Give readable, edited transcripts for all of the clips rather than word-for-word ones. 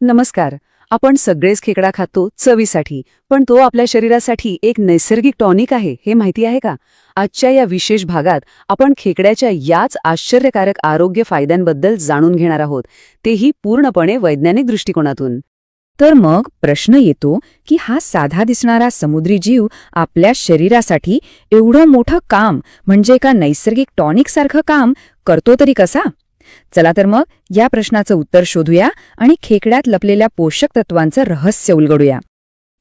नमस्कार. आपण सगळेच खेकडा खातो चवीसाठी, पण तो आपल्या शरीरासाठी एक नैसर्गिक टॉनिक आहे, हे माहिती आहे का? आजच्या या विशेष भागात आपण खेकड्याच्या याच आश्चर्यकारक आरोग्य फायद्यांबद्दल जाणून घेणार आहोत, तेही पूर्णपणे वैज्ञानिक दृष्टिकोनातून. तर मग प्रश्न येतो की हा साधा दिसणारा समुद्री जीव आपल्या शरीरासाठी एवढं मोठं काम म्हणजे एका नैसर्गिक टॉनिक सारखं काम करतो तरी कसा? चला तर मग या प्रश्नाचं उत्तर शोधूया आणि खेकड्यात लपलेल्या पोषक तत्वांचं रहस्य उलगडूया.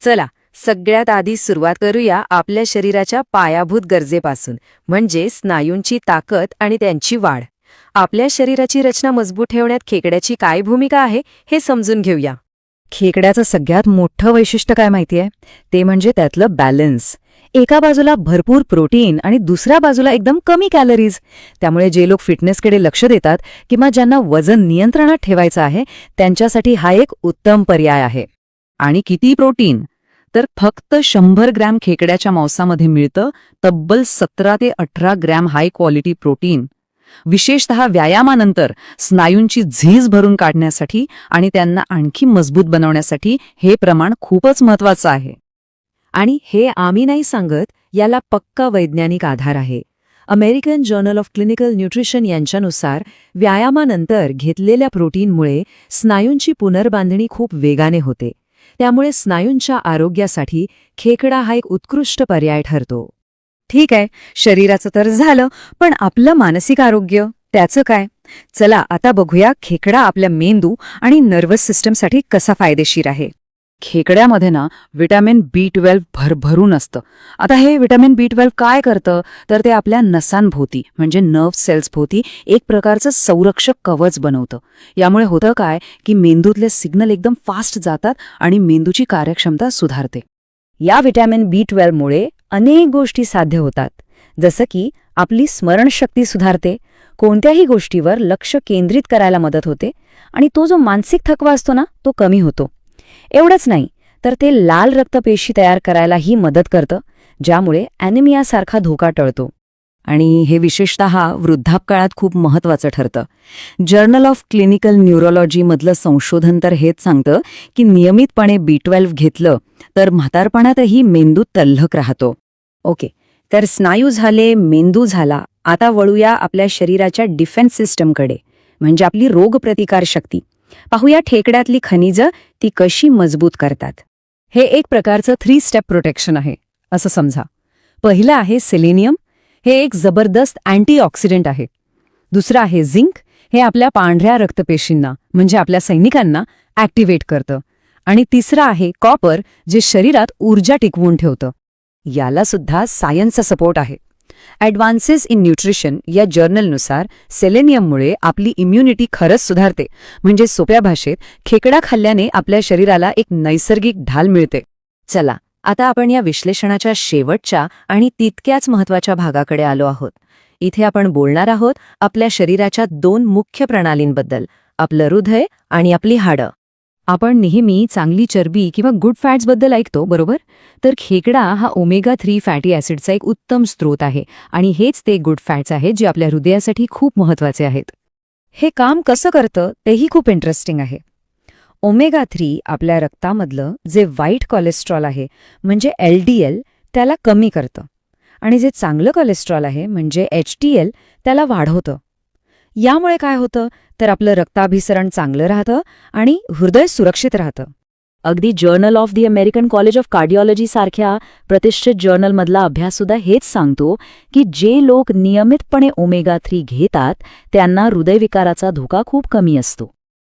चला, सगळ्यात आधी सुरुवात करूया आपल्या शरीराच्या पायाभूत गरजेपासून, म्हणजे स्नायूंची ताकद आणि त्यांची वाढ. आपल्या शरीराची रचना मजबूत ठेवण्यात खेकड्याची काय भूमिका आहे हे समजून घेऊया. खेकड्याचं सगळ्यात मोठं वैशिष्ट्य काय माहितीये? ते म्हणजे त्यातलं बॅलन्स. एका बाजूला भरपूर प्रोटीन आणि दुसऱ्या बाजूला एकदम कमी कॅलरीज. त्यामुळे जे लोक फिटनेसकडे लक्ष देतात किंवा ज्यांना वजन नियंत्रणात ठेवायचं आहे त्यांच्यासाठी हा एक उत्तम पर्याय आहे. आणि किती प्रोटीन? तर फक्त 100 ग्रॅम खेकड्याच्या मांसामध्ये मिळतं तब्बल 17 ते 18 ग्रॅम हाय क्वालिटी प्रोटीन. विशेषतः व्यायामानंतर स्नायूंची झीज भरून काढण्यासाठी आणि त्यांना आणखी मजबूत बनवण्यासाठी हे प्रमाण खूपच महत्वाचं आहे. आणि हे आम्ही नाही सांगत, याला पक्का वैज्ञानिक आधार आहे. American journal of clinical nutrition यांच्यानुसार व्यायामानंतर घेतलेल्या प्रोटीनमुळे स्नायूंची पुनर्बांधणी खूप वेगाने होते. त्यामुळे स्नायूंच्या आरोग्यासाठी खेकडा हा एक उत्कृष्ट पर्याय ठरतो. ठीक आहे, शरीराचं तर झालं, पण आपलं मानसिक आरोग्य त्याचं काय? चला आता बघूया खेकडा आपल्या मेंदू आणि नर्वस सिस्टमसाठी कसा फायदेशीर आहे. खेकड्यामध्ये विटॅमिन B12 भरभरून असतं. आता हे विटॅमिन B12 काय करतं? तर ते आपल्या नसांभोवती म्हणजे नर्व्ह सेल्सभोवती एक प्रकारचं संरक्षक कवच बनवतं. यामुळे होतं काय की मेंदूतले सिग्नल एकदम फास्ट जातात आणि मेंदूची कार्यक्षमता सुधारते. या विटॅमिन B12 मुळे अनेक गोष्टी साध्य होतात, जसं की आपली स्मरणशक्ती सुधारते, कोणत्याही गोष्टीवर लक्ष केंद्रित करायला मदत होते आणि तो जो मानसिक थकवा असतो तो कमी होतो. एवढंच नाही तर ते लाल रक्तपेशी तयार करायलाही मदत करतं, ज्यामुळे ॲनिमियासारखा धोका टळतो. आणि हे विशेषतः वृद्धापकाळात खूप महत्त्वाचं ठरतं. जर्नल ऑफ क्लिनिकल न्यूरोलॉजीमधलं संशोधन तर हेच सांगतं की नियमितपणे B12 घेतलं तर म्हातारपणातही मेंदू तल्लख राहतो. ओके, तर स्नायू झाले, मेंदू झाला. आता वळूया आपल्या शरीराच्या डिफेन्स सिस्टमकडे, म्हणजे आपली रोगप्रतिकारशक्ती. पाहूया खेकड्यातली खनिजं ती कशी मजबूत करतात. हे एक प्रकारचं 3 स्टेप प्रोटेक्शन आहे असं समजा. पहिलं आहे सेलेनियम, हे एक जबरदस्त अँटीऑक्सिडंट आहे. दुसरं आहे झिंक, हे आपल्या पांढऱ्या रक्तपेशींना म्हणजे आपल्या सैनिकांना ॲक्टिव्हेट करतं. आणि तिसरं आहे कॉपर, जे शरीरात ऊर्जा टिकवून ठेवतं. याला सुद्धा सायन्सचा सपोर्ट आहे. ॲडव्हान्सेस इन न्यूट्रिशन या जर्नलनुसार सेलेनियममुळे आपली इम्युनिटी खरंच सुधारते. म्हणजे सोप्या भाषेत खेकडा खाल्ल्याने आपल्या शरीराला एक नैसर्गिक ढाल मिळते. चला, आता आपण या विश्लेषणाच्या शेवटच्या आणि तितक्याच महत्त्वाच्या भागाकडे आलो आहोत. इथे आपण बोलणार आहोत आपल्या शरीराच्या 2 मुख्य प्रणालींबद्दल, आपलं हृदय आणि आपली हाडं. आपण नेहमी चांगली चरबी किंवा गुड फॅट्सबद्दल ऐकतो, बरोबर? तर खेकडा हा ओमेगा 3 फॅटी ॲसिडचा एक उत्तम स्रोत आहे आणि हेच ते गुड फॅट्स आहेत जे आपल्या हृदयासाठी खूप महत्त्वाचे आहेत. हे काम कसं करतं तेही खूप इंटरेस्टिंग आहे. ओमेगा 3 आपल्या रक्तामधलं जे वाईट कोलेस्ट्रॉल आहे म्हणजे LDL त्याला कमी करतं आणि जे चांगलं कोलेस्ट्रॉल आहे म्हणजे HDL त्याला वाढवतं. यामुळे काय होतं तर आपलं रक्ताभिसरण चांगलं राहतं आणि हृदय सुरक्षित राहतं. अगदी journal of the American college of cardiology सारख्या प्रतिष्ठित जर्नलमधला अभ्याससुद्धा हेच सांगतो की जे लोक नियमितपणे ओमेगा 3 घेतात त्यांना हृदयविकाराचा धोका खूप कमी असतो.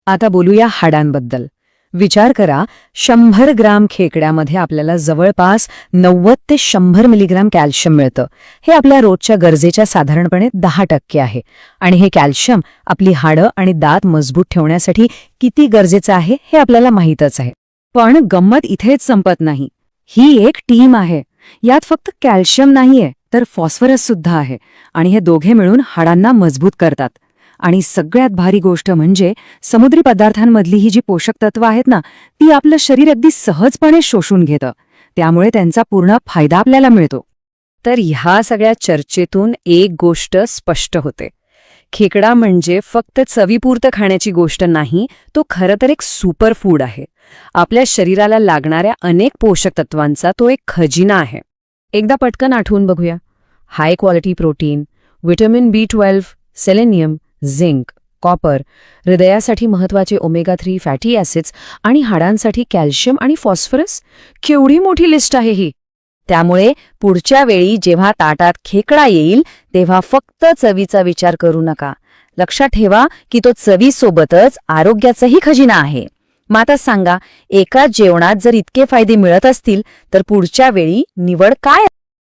आता बोलूया हाडांबद्दल. विचार करा, 100 ग्राम खेकड्यामध्ये आपल्याला जवळपास 90 ते 100 मिलीग्राम कॅल्शियम मिळतं. हे आपल्या रोजच्या गरजेच्या साधारणपणे 10% आहे. आणि हे कॅल्शियम आपली हाडं आणि दात मजबूत ठेवण्यासाठी किती गरजेचं आहे हे आपल्याला माहीतच आहे. पण गंमत इथेच संपत नाही. ही एक टीम आहे. यात फक्त कॅल्शियम नाहीये तर फॉस्फरस सुद्धा आहे आणि हे दोघे मिळून हाडांना मजबूत करतात. आणि सगळ्यात भारी गोष्ट म्हणजे समुद्री पदार्थांमधली ही जी पोषक तत्व आहेत ती आपलं शरीर अगदी सहजपणे शोषून घेतं. त्यामुळे त्यांचा पूर्ण फायदा आपल्याला मिळतो. तर ह्या सगळ्या चर्चेतून एक गोष्ट स्पष्ट होते खेकडा म्हणजे फक्त चवीपुरतं खाण्याची गोष्ट नाही, तो खरं तर एक सुपर फूड आहे. आपल्या शरीराला लागणाऱ्या अनेक पोषक तत्वांचा तो एक खजिना आहे. एकदा पटकन आठवून बघूया. High quality protein, vitamin B12, selenium, zinc, copper, हृदयासाठी महत्वाचे ओमेगा 3 फॅटी ॲसिड्स आणि हाडांसाठी कॅल्शियम आणि फॉस्फरस. केवढी मोठी लिस्ट आहे ही. त्यामुळे पुढच्या वेळी जेव्हा ताटात खेकडा येईल तेव्हा फक्त चवीचा विचार करू नका. लक्षात ठेवा की तो चवीसोबतच आरोग्याचाही खजिना आहे. मग आता सांगा, एका जेवणात जर इतके फायदे मिळत असतील तर पुढच्या वेळी निवड काय?